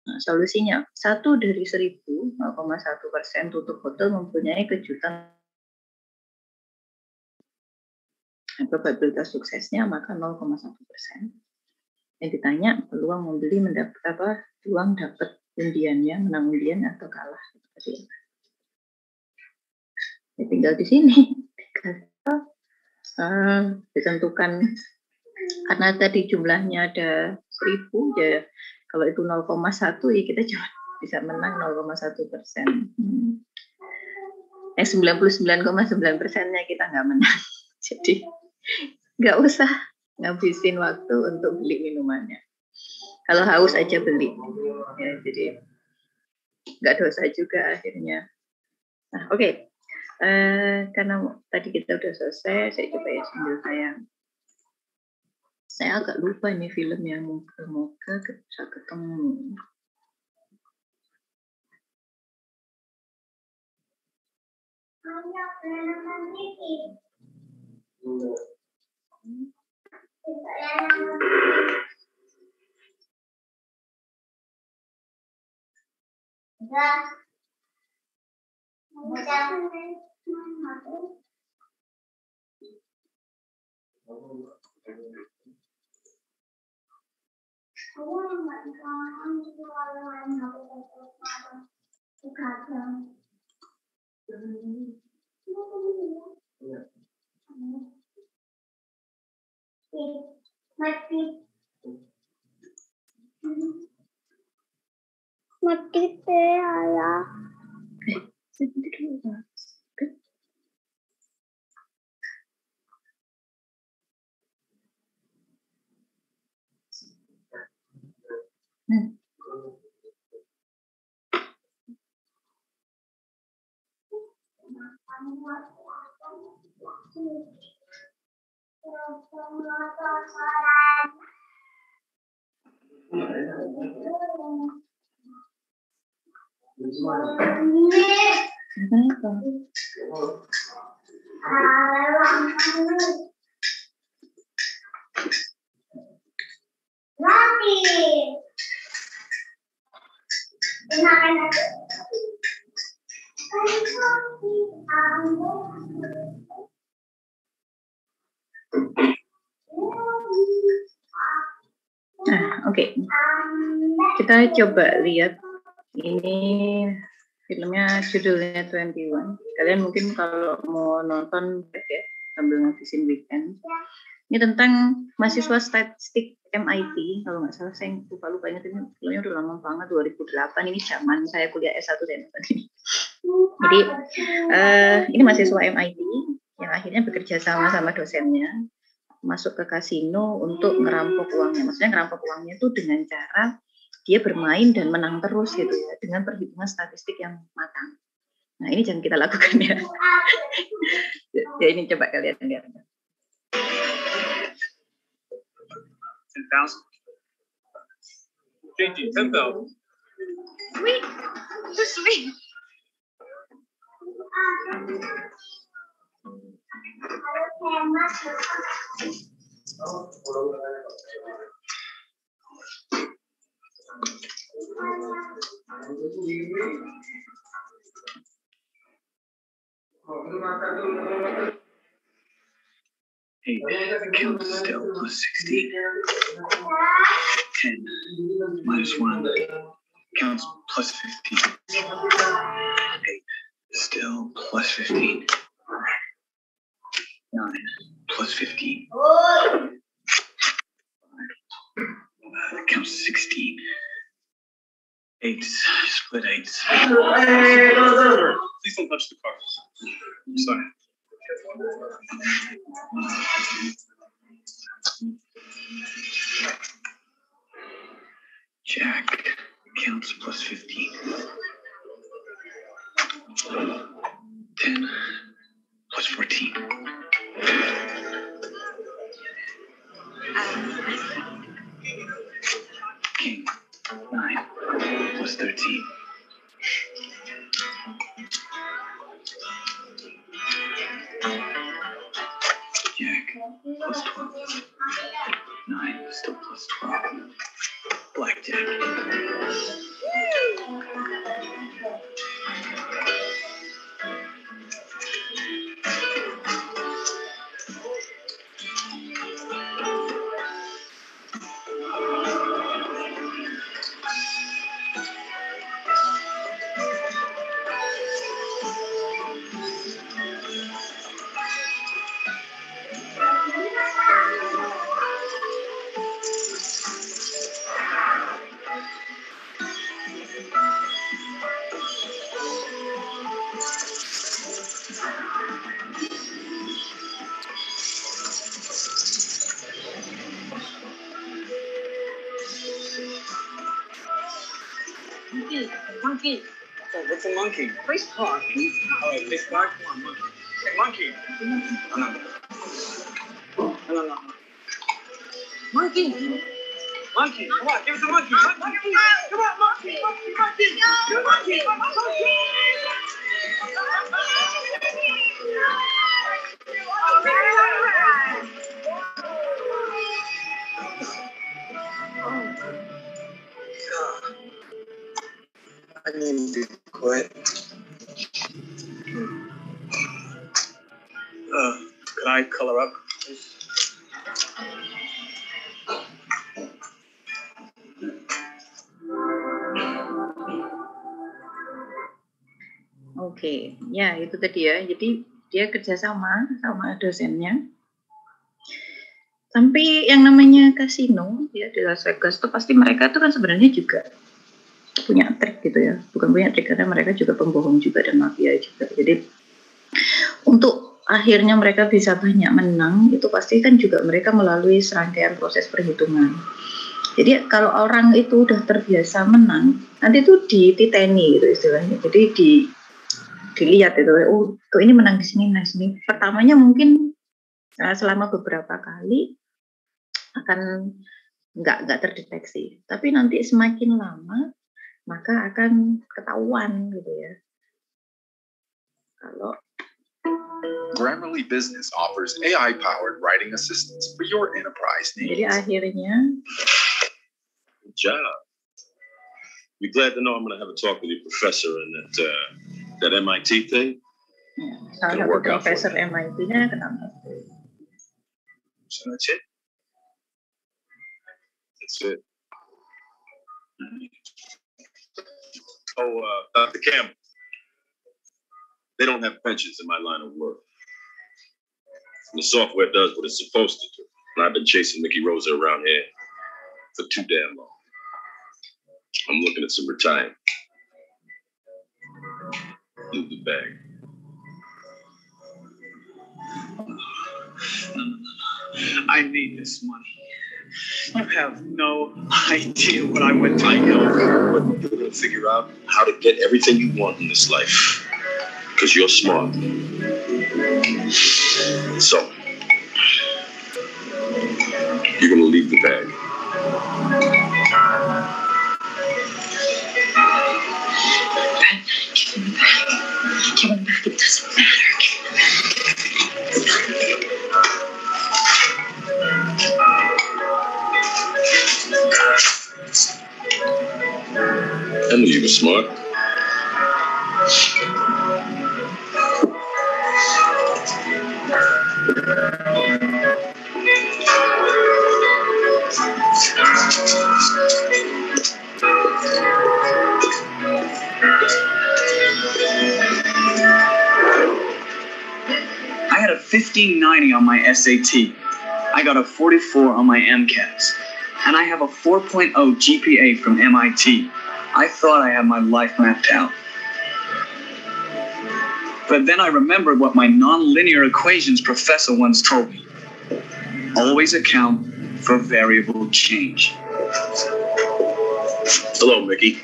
Nah, solusinya 1 dari 1000, 0,1% tutup botol mempunyai kejutan. Probabilitas suksesnya maka 0,1%. Yang ditanya peluang membeli mendapat apa? Peluang dapat undiannya, menang undian atau kalah. Seperti itu. Ya, tinggal di sini ditentukan karena tadi jumlahnya ada 1000 ya. Kalau itu 0,1 ya kita cuma bisa menang 0,1%. 99,9%-nya kita nggak menang. Jadi nggak usah ngabisin waktu untuk beli minumannya. Kalau haus aja beli. Ya, jadi nggak dosa juga akhirnya. Nah, oke. Karena tadi kita udah selesai, saya coba ya sambil saya agak lupa ini filmnya, moga-moga bisa ketemu. Mati ayah. Oke. Kita coba lihat ini filmnya, judulnya 21. Kalian mungkin kalau mau nonton ya sambil ngabisin weekend. Ini tentang mahasiswa statistik MIT, kalau nggak salah saya lupa ingat ini filmnya udah lama banget, 2008, ini zaman saya kuliah S1 saya nonton ini. Jadi ini mahasiswa MIT yang akhirnya bekerja sama dosennya masuk ke kasino untuk ngerampok uangnya. Maksudnya ngerampok uangnya itu dengan cara dia bermain dan menang terus gitu ya, dengan perhitungan statistik yang matang. Nah ini jangan kita lakukan ya. Ya ini coba kalian lihat. 10,000. JG 10,000. Sweet. So sweet. Hey, count still plus 16. 10 minus 1 counts plus 15. 8 still plus 15. 9 plus 15. 5 counts 16. 8 split 8. Please don't touch the cards. Sorry. Jack counts plus 15. 10 plus 14. King 9 plus 13. Jack plus 12. 9 still plus 12. Blackjack. Monkey. Oh, what's a monkey? Fish park. All right, fish park. Come on, monkey. Hey, monkey. No. Monkey. Monkey. Come on, give us a monkey. Come on, monkey. I need to quit. Can I color up? Oke, ya itu tadi ya. Jadi dia kerjasama sama dosennya. Tapi yang namanya kasino ya di Las Vegas itu pasti mereka itu kan sebenarnya juga punya trik gitu ya. Bukan punya trik karena mereka juga pembohong juga dan mafia juga. Jadi untuk akhirnya mereka bisa banyak menang itu pasti kan juga mereka melalui serangkaian proses perhitungan. Jadi kalau orang itu udah terbiasa menang, nanti itu dititeni gitu istilahnya. Jadi dilihat itu, oh tuh ini menang di sini, menang di sini. Pertamanya mungkin selama beberapa kali akan nggak terdeteksi, tapi nanti semakin lama maka akan ketahuan gitu ya. Kalau Grammarly Business offers AI-powered writing assistance for your enterprise needs. jadi akhirnya, Good job. Be glad to know I'm going to have a talk with your professor in that MIT thing. ya, salah satu profesor MIT-nya kenapa? So that's it. That's it. Oh, Dr. Campbell. They don't have pensions in my line of work. And the software does what it's supposed to do. And I've been chasing Mickey Rosa around here for too damn long. I'm looking at some retirement. Leave the bag. I need this money. You have no idea what I went I through. know, but you're going to figure out how to get everything you want in this life. Because you're smart. So, you're going to leave the bag. Give him back. Give him back. It doesn't matter. I knew you were smart. I had a 1590 on my SAT. I got a 44 on my MCATs. And I have a 4.0 GPA from MIT. I thought I had my life mapped out. But then I remembered what my nonlinear equations professor once told me. Always account for variable change. Hello, Mickey.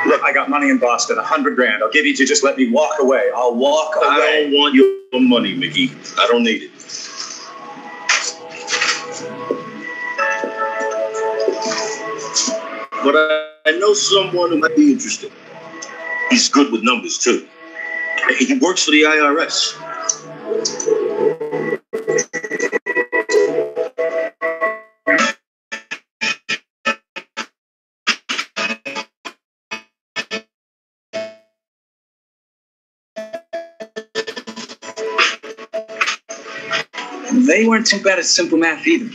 Look, I got money in Boston, $100 grand. I'll give you to just let me walk away. I'll walk I away. don't want your money, Mickey. I don't need it. But I know someone who might be interested. He's good with numbers, too. He works for the IRS. They weren't too bad at simple math either.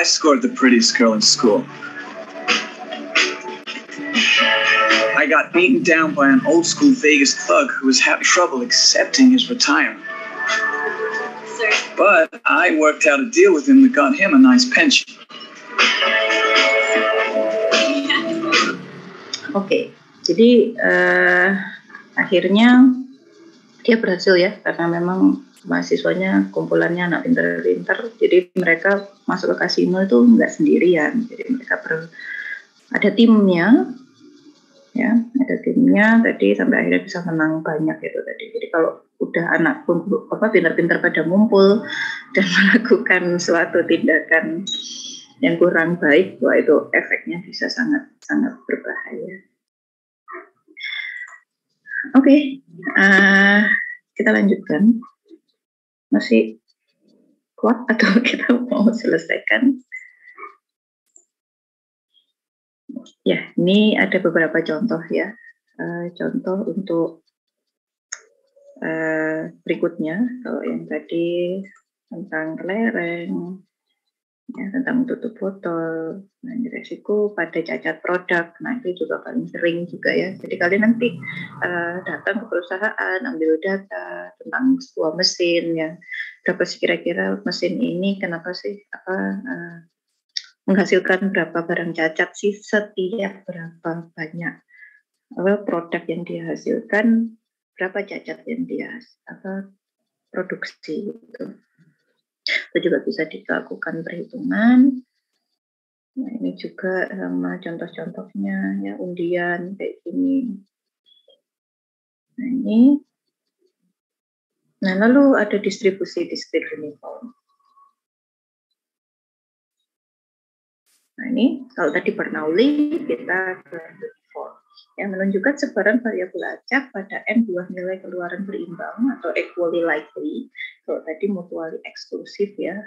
scored the prettiest girl in school. I got beaten down by an old school Vegas thug who was having trouble accepting his retirement. Sir. But I worked out a deal with him that got him a nice pension. Oke, jadi akhirnya dia berhasil ya, karena memang mahasiswanya kumpulannya anak pintar-pintar, jadi mereka masuk ke kasino itu nggak sendirian, jadi mereka ada timnya, ya, ada timnya tadi sampai akhirnya bisa menang banyak itu tadi. Jadi kalau udah anak pintar-pintar pada ngumpul dan melakukan suatu tindakan yang kurang baik, wah itu efeknya bisa sangat berbahaya. Oke, kita lanjutkan. Masih kuat atau kita mau selesaikan? Ya, ini ada beberapa contoh ya. Contoh untuk berikutnya. Kalau yang tadi tentang kelereng, ya, tentang tutup botol, nah ini resiko pada cacat produk, nah itu juga paling sering juga ya. Jadi kalian nanti datang ke perusahaan, ambil data tentang sebuah mesin ya, berapa sih kira-kira mesin ini, kenapa sih menghasilkan berapa barang cacat sih setiap berapa banyak produk yang dihasilkan, berapa cacat yang dia produksi gitu. Itu juga bisa dilakukan perhitungan. Nah, ini juga sama contoh-contohnya ya, undian kayak gini. Nah, ini. Nah, lalu ada distribusi discrete uniform. Nah, ini kalau tadi Bernoulli, kita ke uniform. Yang menunjukkan sebaran variabel acak pada n buah nilai keluaran berimbang atau equally likely. Kalau tadi mutually eksklusif ya,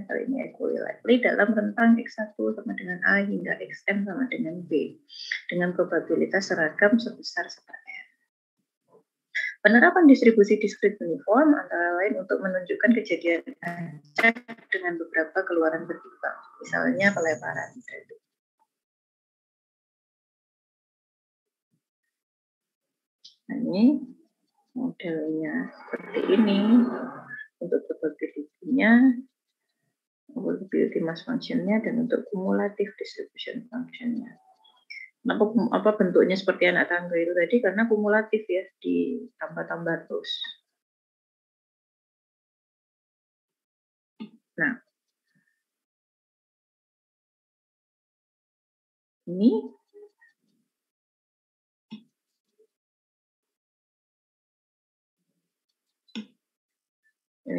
kali ini equally likely dalam rentang X1 sama dengan A hingga Xn sama dengan B dengan probabilitas seragam sebesar sepadan. Penerapan distribusi discrete uniform antara lain untuk menunjukkan kejadian acak dengan beberapa keluaran berimbang, misalnya pelebaran. Nah, ini modelnya seperti ini untuk probability-nya, probability mass function-nya, dan untuk kumulatif distribution function-nya. Apa bentuknya seperti anak tangga itu tadi? Karena kumulatif ya, ditambah-tambah terus. Nah, ini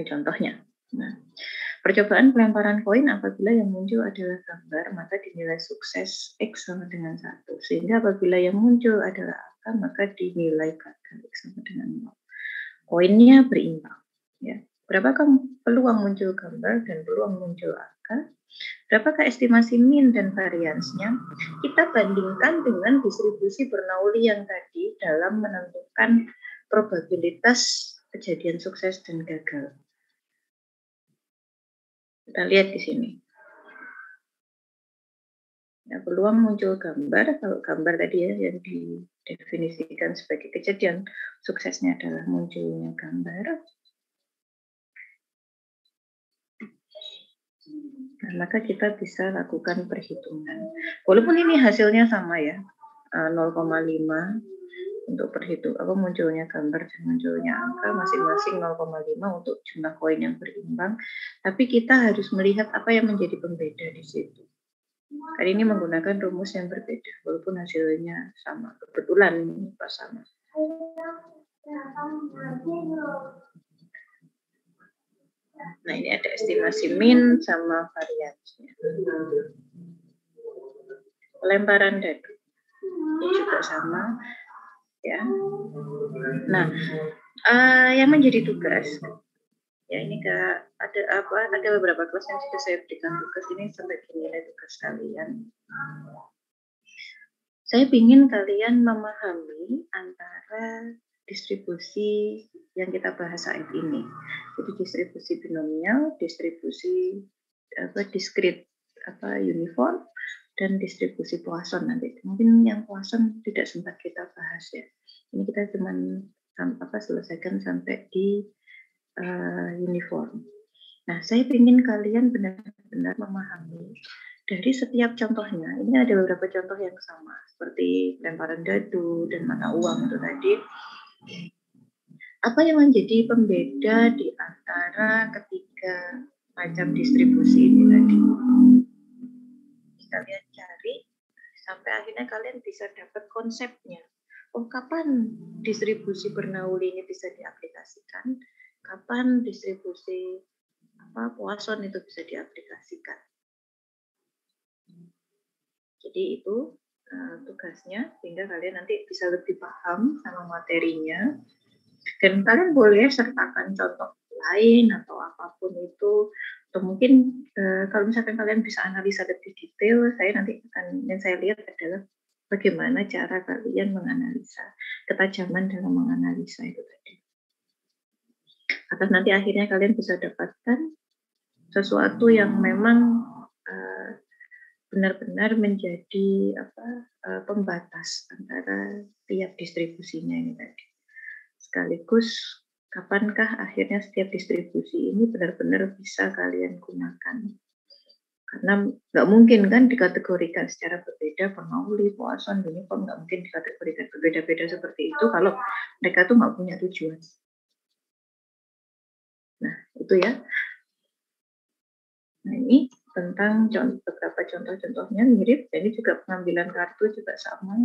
contohnya. Nah, percobaan pelemparan koin apabila yang muncul adalah gambar, maka dinilai sukses X sama dengan 1. Sehingga apabila yang muncul adalah angka, maka dinilai gagal X sama dengan 0. Koinnya berimbang. Ya. Berapakah peluang muncul gambar dan peluang muncul angka? Berapakah estimasi min dan variansnya? Kita bandingkan dengan distribusi Bernoulli yang tadi dalam menentukan probabilitas kejadian sukses dan gagal. Kita lihat di sini. Ya, peluang muncul gambar, kalau gambar tadi ya yang didefinisikan sebagai kejadian suksesnya adalah munculnya gambar. Nah, maka kita bisa lakukan perhitungan. Walaupun ini hasilnya sama ya, 0,5 untuk munculnya gambar dan munculnya angka masing-masing 0,5 untuk jumlah koin yang berimbang, tapi kita harus melihat apa yang menjadi pembeda di situ. Kali ini menggunakan rumus yang berbeda, walaupun hasilnya sama, kebetulan pas sama. Nah, ini ada estimasi min sama variasinya. Pelemparan dadu ini juga sama. Ya. Nah, yang menjadi tugas ya ini ada beberapa kelas yang sudah saya berikan tugas ini sebagai nilai tugas kalian. Saya ingin kalian memahami antara distribusi yang kita bahas saat ini. Jadi distribusi binomial, distribusi discrete uniform dan distribusi Poisson nanti. Mungkin yang Poisson tidak sempat kita bahas ya. Ini kita cuma selesaikan sampai di uniform. Nah, saya ingin kalian benar-benar memahami dari setiap contohnya. Ini ada beberapa contoh yang sama, seperti lemparan dadu dan mata uang itu tadi. Apa yang menjadi pembeda di antara ketiga macam distribusi ini tadi? Kalian cari sampai akhirnya kalian bisa dapat konsepnya. Oh, kapan distribusi Bernoulli ini bisa diaplikasikan? Kapan distribusi Poisson itu bisa diaplikasikan? Jadi itu tugasnya, sehingga kalian nanti bisa lebih paham sama materinya. Dan kalian boleh sertakan contoh lain atau apapun itu. Atau mungkin kalau misalkan kalian bisa analisa lebih detail, yang saya lihat adalah bagaimana cara kalian menganalisa, ketajaman dalam menganalisa itu tadi. Atas nanti akhirnya kalian bisa dapatkan sesuatu yang memang benar-benar menjadi pembatas antara tiap distribusinya ini tadi. Sekaligus kapankah akhirnya setiap distribusi ini benar-benar bisa kalian gunakan. Karena nggak mungkin kan dikategorikan secara berbeda, Bernoulli, Poisson, uniform, nggak mungkin dikategorikan berbeda-beda seperti itu kalau mereka tuh nggak punya tujuan. Nah, itu ya. Nah, ini tentang beberapa contoh-contohnya mirip, jadi juga pengambilan kartu juga sama.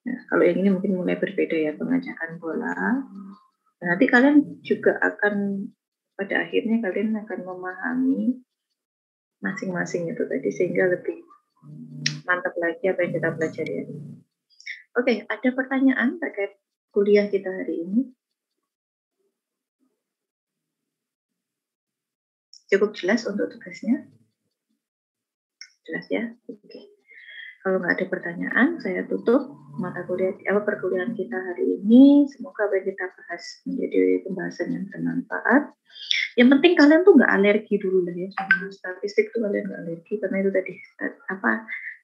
Nah, kalau yang ini mungkin mulai berbeda ya, pengajakan bola. Nah, nanti kalian juga pada akhirnya kalian akan memahami masing-masing itu tadi, sehingga lebih mantap lagi apa yang kita pelajari hari ini. Oke, ada pertanyaan terkait kuliah kita hari ini? Cukup jelas untuk tugasnya? Jelas ya? Oke. Kalau nggak ada pertanyaan, saya tutup perkuliahan kita hari ini. Semoga apa yang kita bahas menjadi pembahasan yang bermanfaat. Yang penting kalian tuh nggak alergi dulu lah ya sama statistik tuh, kalian nggak alergi karena itu tadi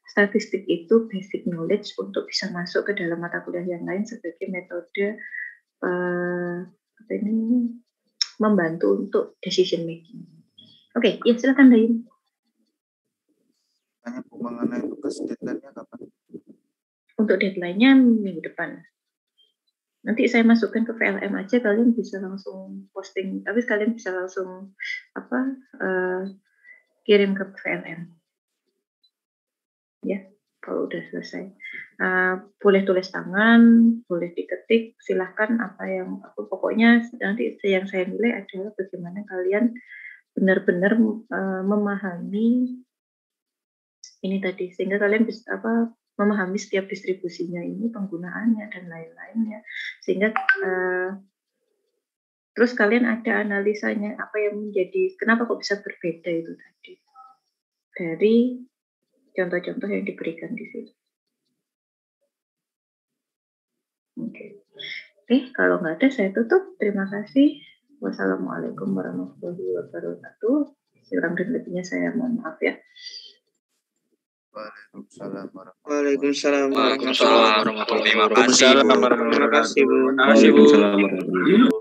statistik itu basic knowledge untuk bisa masuk ke dalam mata kuliah yang lain sebagai metode membantu untuk decision making. Oke, ya silakan Dain. Tanya mengenai tugas deadline-nya kapan? Untuk deadline-nya minggu depan. Nanti saya masukkan ke VLM aja, kalian bisa langsung posting, tapi kalian bisa langsung kirim ke VLM. Ya, kalau udah selesai. Boleh tulis tangan, boleh diketik, silahkan pokoknya nanti yang saya nilai adalah bagaimana kalian benar-benar memahami ini tadi, sehingga kalian bisa memahami setiap distribusinya ini, penggunaannya dan lain-lainnya, sehingga terus kalian ada analisanya apa yang menjadi kenapa kok bisa berbeda itu tadi dari contoh-contoh yang diberikan di sini. Oke, kalau nggak ada saya tutup. Terima kasih. Wassalamualaikum warahmatullahi wabarakatuh. Kurang dan lebihnya saya mohon maaf ya. Waalaikumsalam warahmatullahi wabarakatuh. Terima kasih Bu. Terima kasih Bu.